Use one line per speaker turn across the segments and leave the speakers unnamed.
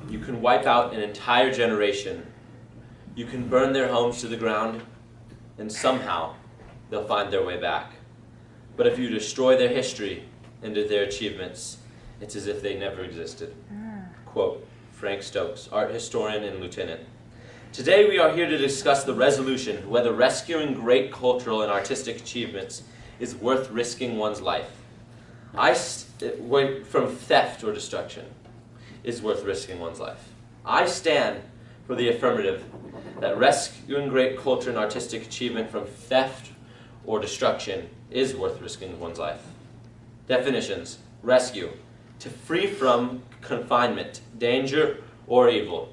You can wipe out an entire generation. You can burn their homes to the ground, and somehow they'll find their way back. But if you destroy their history and their achievements, it's as if they never existed. Quote, Frank Stokes, art historian and lieutenant. Today we are here to discuss the resolution whether rescuing great cultural and artistic achievements is worth risking one's life. From theft or destruction is worth risking one's life. I stand for the affirmative, that rescuing great culture and artistic achievement from theft or destruction is worth risking one's life. Definitions: rescue, to free from confinement, danger, or evil.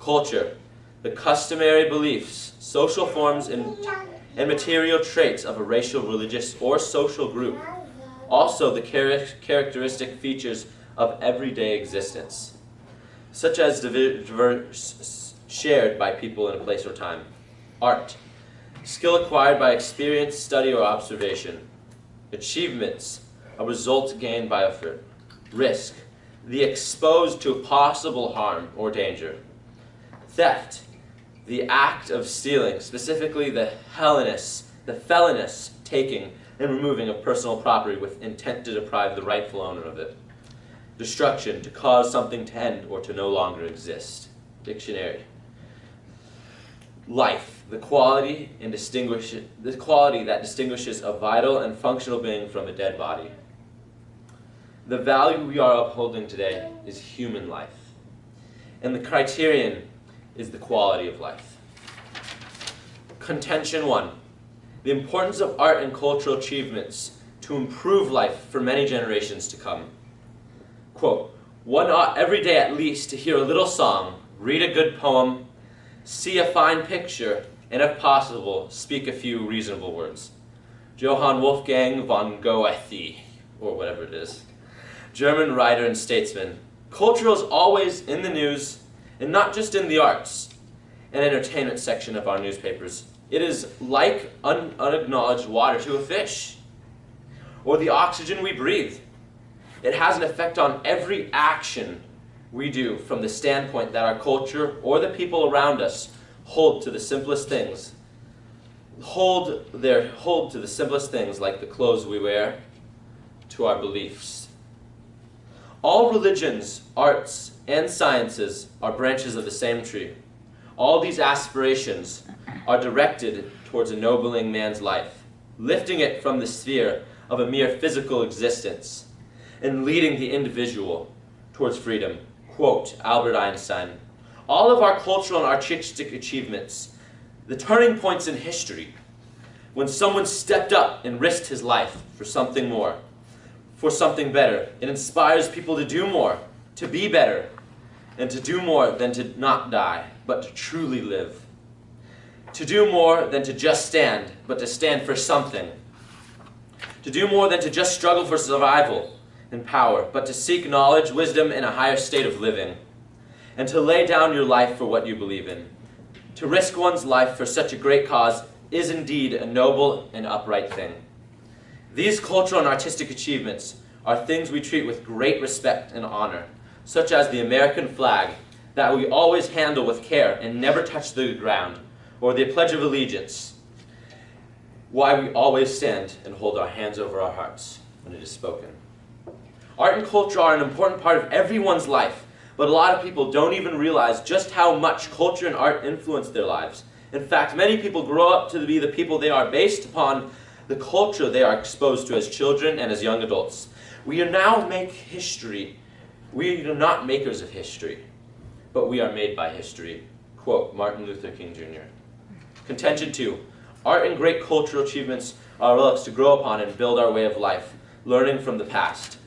Culture, the customary beliefs, social forms, and material traits of a racial, religious, or social group. Also the characteristic features of everyday existence, such as diverse shared by people in a place or time. Art, skill acquired by experience, study, or observation. Achievements, a result gained by effort. Risk, the exposed to possible harm or danger. Theft, the act of stealing, specifically the felonious taking and removing of personal property with intent to deprive the rightful owner of it. Destruction, to cause something to end or to no longer exist. Dictionary. Life, the quality that distinguishes a vital and functional being from a dead body. The value we are upholding today is human life, and the criterion is the quality of life. Contention 1. The importance of art and cultural achievements to improve life for many generations to come. Quote, one ought every day at least to hear a little song, read a good poem, see a fine picture, and if possible, speak a few reasonable words. Johann Wolfgang von Goethe, or whatever it is. German writer and statesman. Culture is always in the news, and not just in the arts and entertainment section of our newspapers. It is like unacknowledged water to a fish, or the oxygen we breathe. It has an effect on every action we do from the standpoint that our culture or the people around us hold to the simplest things. Hold to the simplest things like the clothes we wear, to our beliefs. All religions, arts, and sciences are branches of the same tree. All these aspirations are directed towards ennobling man's life, lifting it from the sphere of a mere physical existence, and leading the individual towards freedom. Quote, Albert Einstein, all of our cultural and artistic achievements, the turning points in history, when someone stepped up and risked his life for something more, for something better, it inspires people to do more, to be better, and to do more than to not die, but to truly live. To do more than to just stand, but to stand for something. To do more than to just struggle for survival and power, but to seek knowledge, wisdom, and a higher state of living. And to lay down your life for what you believe in. To risk one's life for such a great cause is indeed a noble and upright thing. These cultural and artistic achievements are things we treat with great respect and honor, such as the American flag, that we always handle with care and never touch the ground, or the Pledge of Allegiance, why we always stand and hold our hands over our hearts when it is spoken. Art and culture are an important part of everyone's life, but a lot of people don't even realize just how much culture and art influence their lives. In fact, many people grow up to be the people they are based upon the culture they are exposed to as children and as young adults. We are now make history. We are not makers of history, but we are made by history. Quote, Martin Luther King Jr. Contention 2. Art and great cultural achievements are relics to grow upon and build our way of life, learning from the past.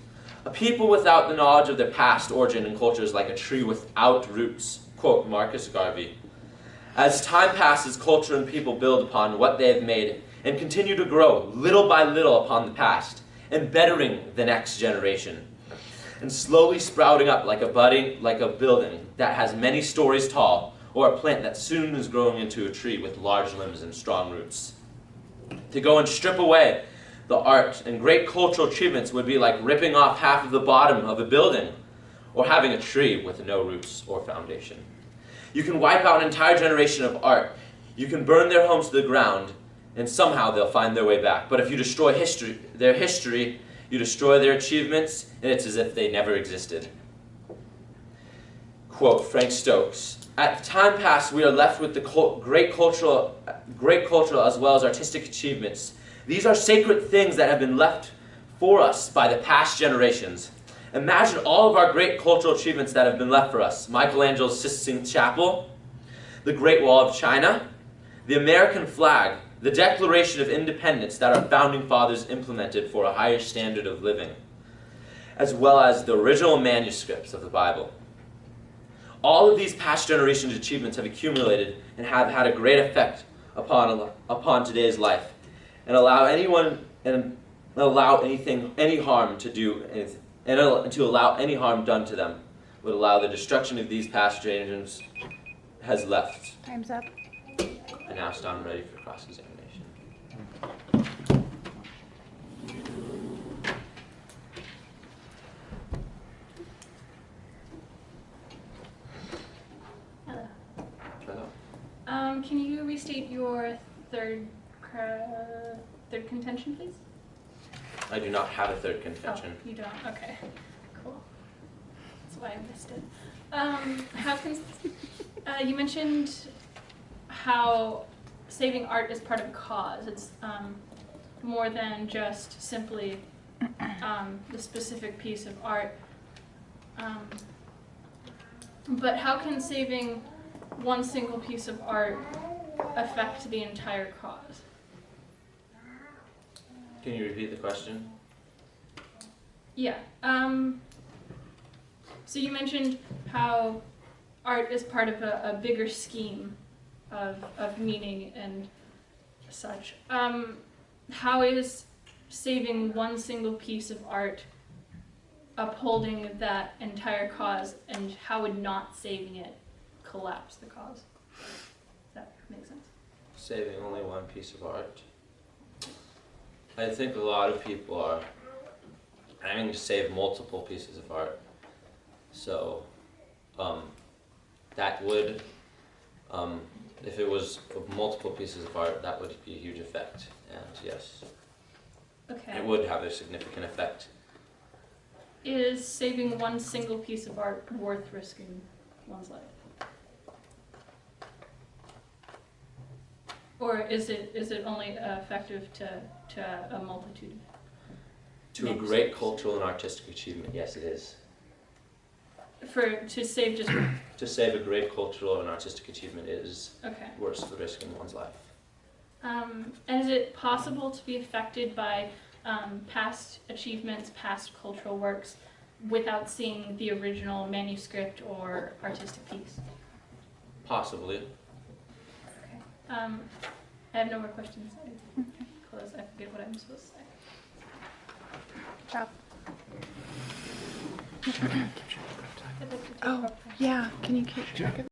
A people without the knowledge of their past origin and culture is like a tree without roots. Quote, Marcus Garvey. As time passes, culture and people build upon what they have made and continue to grow little by little upon the past and bettering the next generation, and slowly sprouting up like a building that has many stories tall, or a plant that soon is growing into a tree with large limbs and strong roots. To go and strip away the art and great cultural achievements would be like ripping off half of the bottom of a building, or having a tree with no roots or foundation. You can wipe out an entire generation of art. You can burn their homes to the ground, and somehow they'll find their way back. But if you destroy their history, you destroy their achievements, and it's as if they never existed. Quote, Frank Stokes, "At time past, we are left with the great cultural as well as artistic achievements. These are sacred things that have been left for us by the past generations. Imagine all of our great cultural achievements that have been left for us. Michelangelo's Sistine Chapel, the Great Wall of China, the American flag, the Declaration of Independence that our founding fathers implemented for a higher standard of living, as well as the original manuscripts of the Bible. All of these past generations' achievements have accumulated and have had a great effect upon today's life, and allow any harm done to them would allow the destruction of these past generations has left."
Time's up.
I now stand ready for cross-examination.
Hello. Can you restate your third contention, please?
I do not have a third contention.
Oh, you don't? Okay. Cool. That's why I missed it. How can you mentioned how saving art is part of a cause. It's more than just simply the specific piece of art. But how can saving one single piece of art affect the entire cause?
Can you repeat the question?
Yeah. So you mentioned how art is part of a bigger scheme of meaning and such. How is saving one single piece of art upholding that entire cause, and how would not saving it collapse the cause? Does that make sense?
Saving only one piece of art. I think a lot of people are aiming to save multiple pieces of art. So that would, if it was multiple pieces of art, that would be a huge effect. And yes,
Okay.
it would have a significant effect.
Is saving one single piece of art worth risking one's life? Or is it only effective to a multitude?
To a great cultural and artistic achievement, yes it is.
To save just
To save a great cultural and artistic achievement is
okay.
worth risking one's life.
And is it possible to be affected by past achievements, past cultural works, without seeing the original manuscript or artistic piece?
Possibly.
Okay. I have no more questions. Close. I forget what I'm supposed to say.
Job. Oh, yeah. Can you keep track of